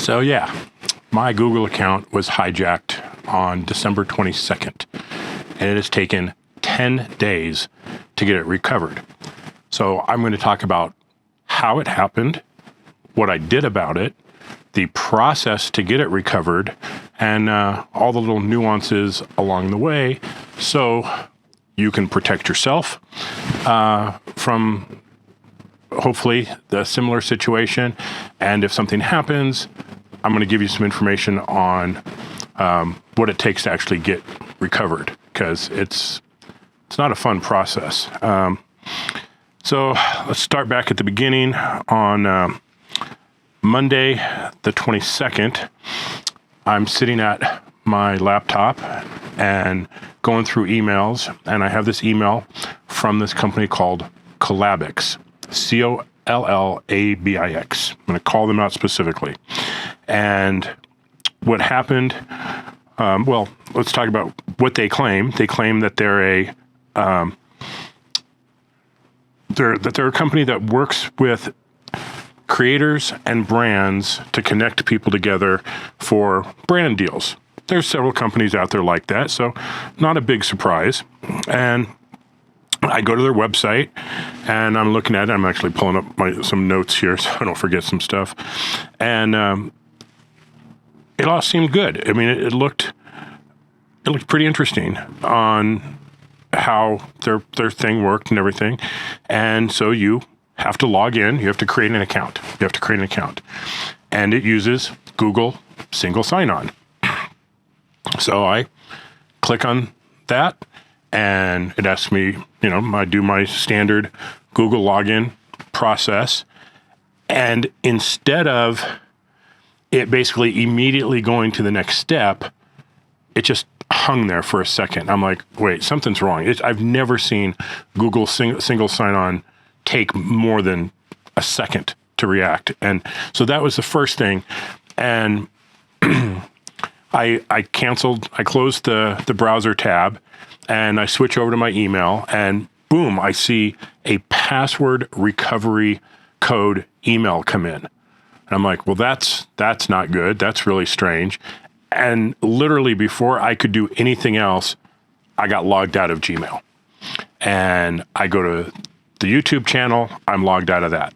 So yeah, my Google account was hijacked on December 22nd, and it has taken 10 days to get it recovered. So I'm going to talk about how it happened, what I did about it, the process to get it recovered, and all the little nuances along the way so you can protect yourself from hopefully the similar situation. And if something happens, I'm going to give you some information on what it takes to actually get recovered, because it's not a fun process. So let's start back at the beginning. On Monday, the 22nd, I'm sitting at my laptop and going through emails, and I have this email from this company called Collabix, Collabix. I'm going to call them out specifically. And what happened, well, let's talk about what they claim. They claim that they're a company that works with creators and brands to connect people together for brand deals. There's several companies out there like that, so not a big surprise. And I go to their website, and I'm looking at it. I'm actually pulling up some notes here so I don't forget some stuff. And it all seemed good. I mean, it looked pretty interesting on how their thing worked and everything. And so you have to log in. You have to create an account. And it uses Google single sign-on. So I click on that, and it asks me, I do my standard Google login process. And instead of it basically immediately going to the next step, it just hung there for a second. I'm like, wait, something's wrong. I've never seen Google single sign-on take more than a second to react. And so that was the first thing. And I closed the browser tab, and I switch over to my email, and boom, I see a password recovery code email come in. And I'm like, well, that's not good. That's really strange. And literally before I could do anything else, I got logged out of Gmail. And I go to the YouTube channel, I'm logged out of that.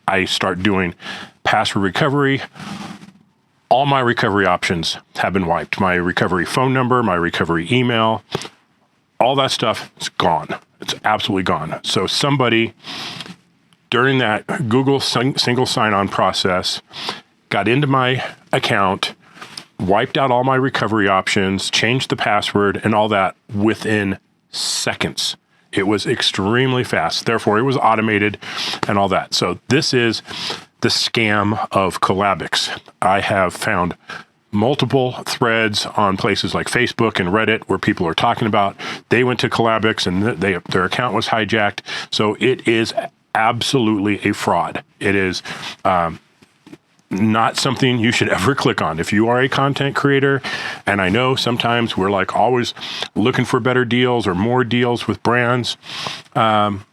I start doing password recovery. All my recovery options have been wiped. My recovery phone number, my recovery email, all that stuff is gone. It's absolutely gone. So somebody during that Google single sign-on process got into my account, wiped out all my recovery options, changed the password, and all that within seconds. It was extremely fast. Therefore, it was automated and all that. So this is the scam of Collabix. I have found multiple threads on places like Facebook and Reddit where people are talking about they went to Collabix and their account was hijacked. So it is absolutely a fraud. It is not something you should ever click on. If you are a content creator, and I know sometimes we're like always looking for better deals or more deals with brands, don't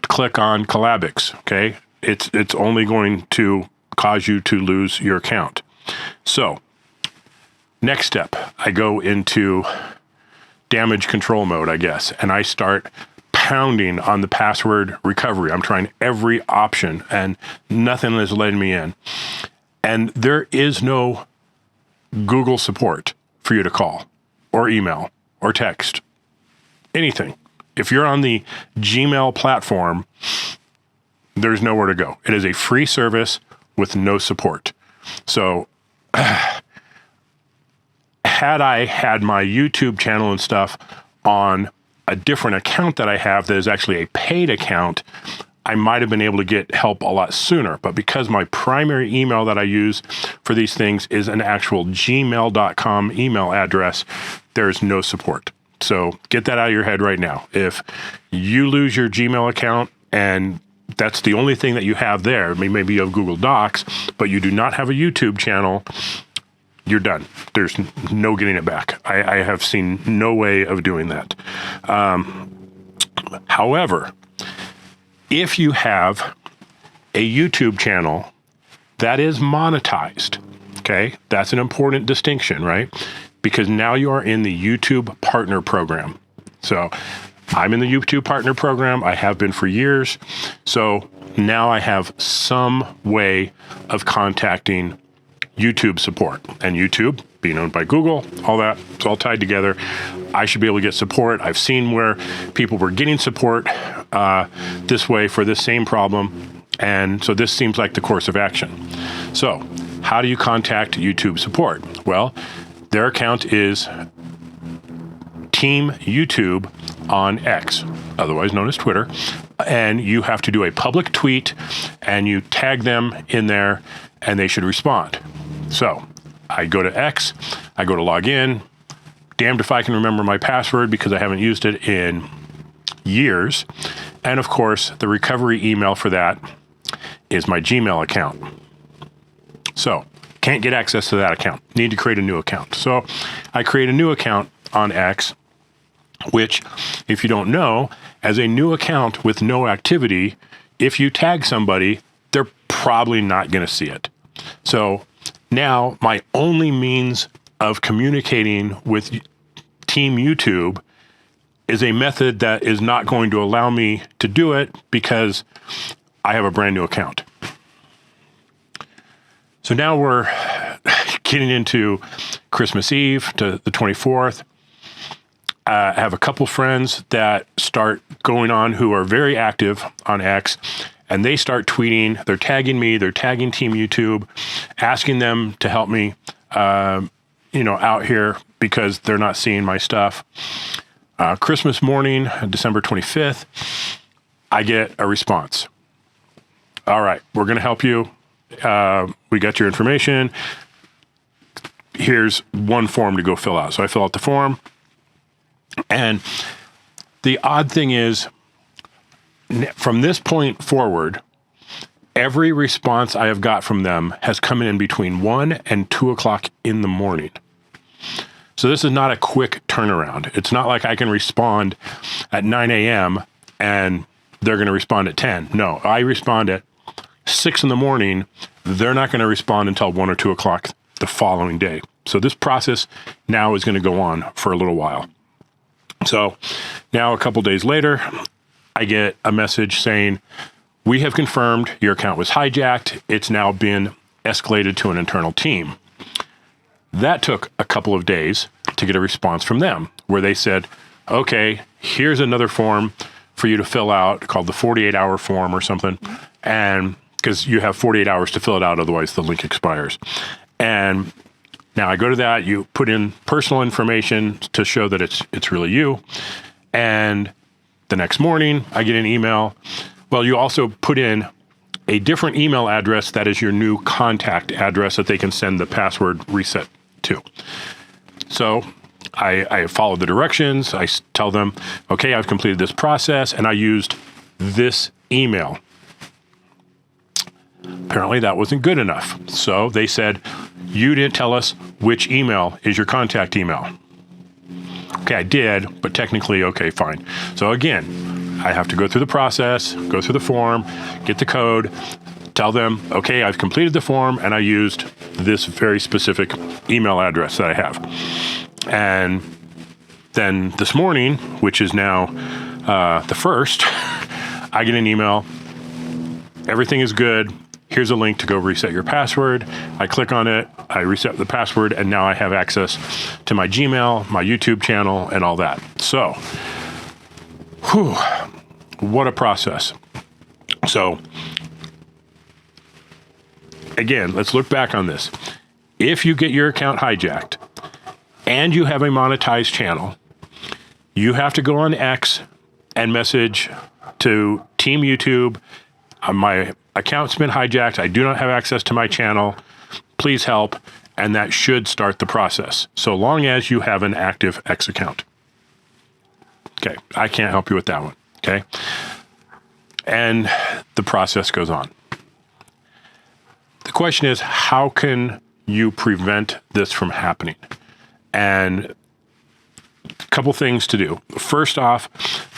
click on Collabix, okay? It's only going to cause you to lose your account. So, next step, I go into damage control mode, I guess, and I start pounding on the password recovery. I'm trying every option, and nothing is letting me in. And there is no Google support for you to call or email or text, anything. If you're on the Gmail platform, there's nowhere to go. It is a free service with no support. So had I had my YouTube channel and stuff on a different account that I have that is actually a paid account, I might have been able to get help a lot sooner. But because my primary email that I use for these things is an actual gmail.com email address, there's no support. So get that out of your head right now. If you lose your Gmail account and that's the only thing that you have there, maybe you have Google Docs, but you do not have a YouTube channel, you're done. There's no getting it back. I have seen no way of doing that. However, if you have a YouTube channel that is monetized. Okay, that's an important distinction, right? Because now you are in the YouTube Partner Program. So I'm in the YouTube Partner Program. I have been for years. So now I have some way of contacting YouTube support. And YouTube, being owned by Google, all that, it's all tied together. I should be able to get support. I've seen where people were getting support this way for this same problem. And so this seems like the course of action. So how do you contact YouTube support? Well, their account is Team YouTube on X, otherwise known as Twitter. And you have to do a public tweet and you tag them in there and they should respond. So I go to X, I go to log in. Damned if I can remember my password because I haven't used it in years. And of course, the recovery email for that is my Gmail account. So can't get access to that account. Need to create a new account. So I create a new account on X, which, if you don't know, as a new account with no activity, if you tag somebody, they're probably not going to see it. So now my only means of communicating with Team YouTube is a method that is not going to allow me to do it because I have a brand new account. So now we're getting into Christmas Eve to the 24th. I have a couple friends that start going on who are very active on X, and they start tweeting. They're tagging me. They're tagging Team YouTube, asking them to help me, out here because they're not seeing my stuff. Christmas morning, December 25th, I get a response. All right, we're going to help you. We got your information. Here's one form to go fill out. So I fill out the form. And the odd thing is, from this point forward, every response I have got from them has come in between 1 and 2 o'clock in the morning. So this is not a quick turnaround. It's not like I can respond at 9 a.m. and they're going to respond at 10. No, I respond at 6 in the morning. They're not going to respond until 1 or 2 o'clock the following day. So this process now is going to go on for a little while. So now a couple days later, I get a message saying, we have confirmed your account was hijacked. It's now been escalated to an internal team. That took a couple of days to get a response from them where they said, okay, here's another form for you to fill out called the 48-hour form or something. And because you have 48 hours to fill it out, otherwise the link expires. And now I go to that, you put in personal information to show that it's really you. And the next morning I get an email. Well, you also put in a different email address that is your new contact address that they can send the password reset to. So I followed the directions. I tell them, okay, I've completed this process and I used this email. Apparently that wasn't good enough. So they said, you didn't tell us which email is your contact email. Okay, I did, but technically, okay, fine. So again, I have to go through the process, go through the form, get the code, tell them, okay, I've completed the form and I used this very specific email address that I have. And then this morning, which is now the 1st, I get an email. Everything is good. Here's a link to go reset your password. I click on it, I reset the password, and now I have access to my Gmail, my YouTube channel, and all that. So, what a process. So, again, let's look back on this. If you get your account hijacked and you have a monetized channel, you have to go on X and message to Team YouTube, my account's been hijacked. I do not have access to my channel. Please help. And that should start the process, so long as you have an active X account. Okay, I can't help you with that one. Okay. And the process goes on. The question is, how can you prevent this from happening? And a couple things to do. First off,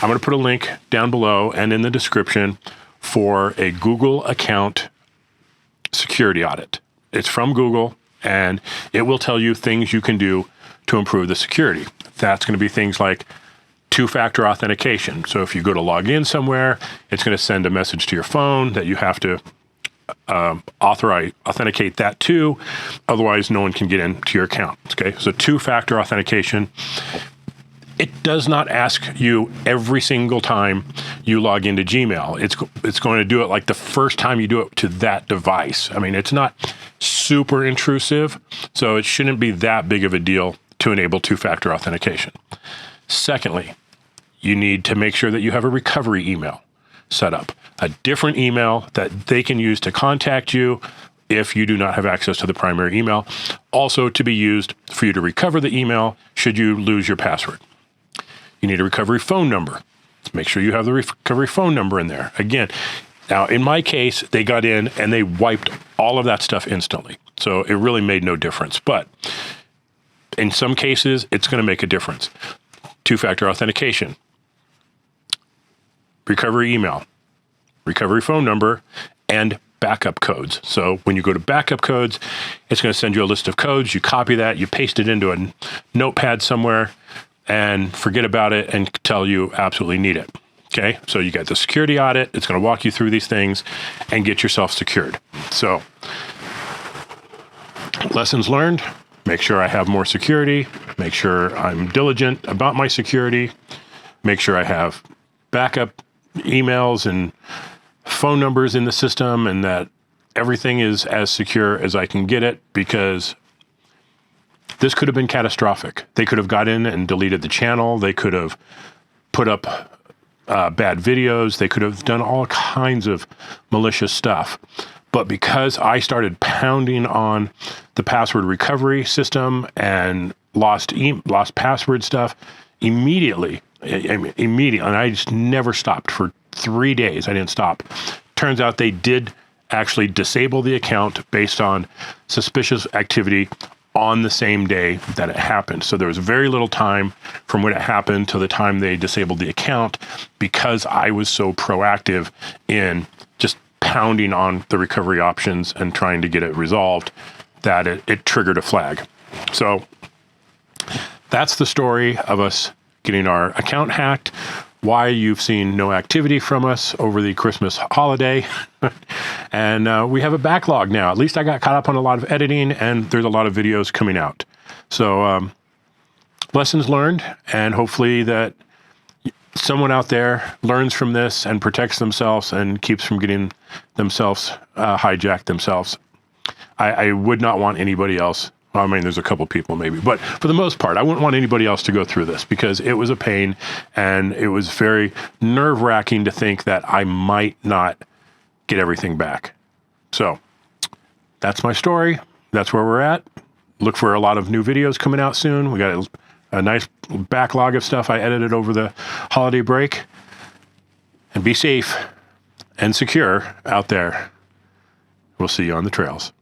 I'm going to put a link down below and in the description for a Google account security audit. It's from Google, and it will tell you things you can do to improve the security. That's going to be things like two-factor authentication. So if you go to log in somewhere, it's going to send a message to your phone that you have to authenticate that too. Otherwise, no one can get into your account. Okay, so two-factor authentication. It does not ask you every single time you log into Gmail. It's going to do it like the first time you do it to that device. I mean, it's not super intrusive, so it shouldn't be that big of a deal to enable two-factor authentication. Secondly, you need to make sure that you have a recovery email set up, a different email that they can use to contact you if you do not have access to the primary email, also to be used for you to recover the email should you lose your password. You need a recovery phone number. Make sure you have the recovery phone number in there. Again, now in my case, they got in and they wiped all of that stuff instantly. So it really made no difference. But in some cases, it's going to make a difference. Two-factor authentication, recovery email, recovery phone number, and backup codes. So when you go to backup codes, it's going to send you a list of codes. You copy that, you paste it into a notepad somewhere, and forget about it until you absolutely need it. Okay, so you got the security audit. It's going to walk you through these things and get yourself secured. So lessons learned, make sure I have more security, make sure I'm diligent about my security, make sure I have backup emails and phone numbers in the system, and that everything is as secure as I can get it, because this could have been catastrophic. They could have got in and deleted the channel. They could have put up bad videos. They could have done all kinds of malicious stuff. But because I started pounding on the password recovery system and lost password stuff immediately, and I just never stopped for 3 days. I didn't stop. Turns out they did actually disable the account based on suspicious activity on the same day that it happened. So there was very little time from when it happened to the time they disabled the account, because I was so proactive in just pounding on the recovery options and trying to get it resolved that it triggered a flag. So that's the story of us getting our account hacked, why you've seen no activity from us over the Christmas holiday. And we have a backlog now. At least I got caught up on a lot of editing, and there's a lot of videos coming out. So lessons learned, and hopefully that someone out there learns from this and protects themselves and keeps from getting themselves hijacked themselves. I would not want anybody else. Well, I mean, there's a couple people maybe, but for the most part, I wouldn't want anybody else to go through this, because it was a pain, and it was very nerve-wracking to think that I might not get everything back. So that's my story. That's where we're at. Look for a lot of new videos coming out soon. We got a nice backlog of stuff I edited over the holiday break. And be safe and secure out there. We'll see you on the trails.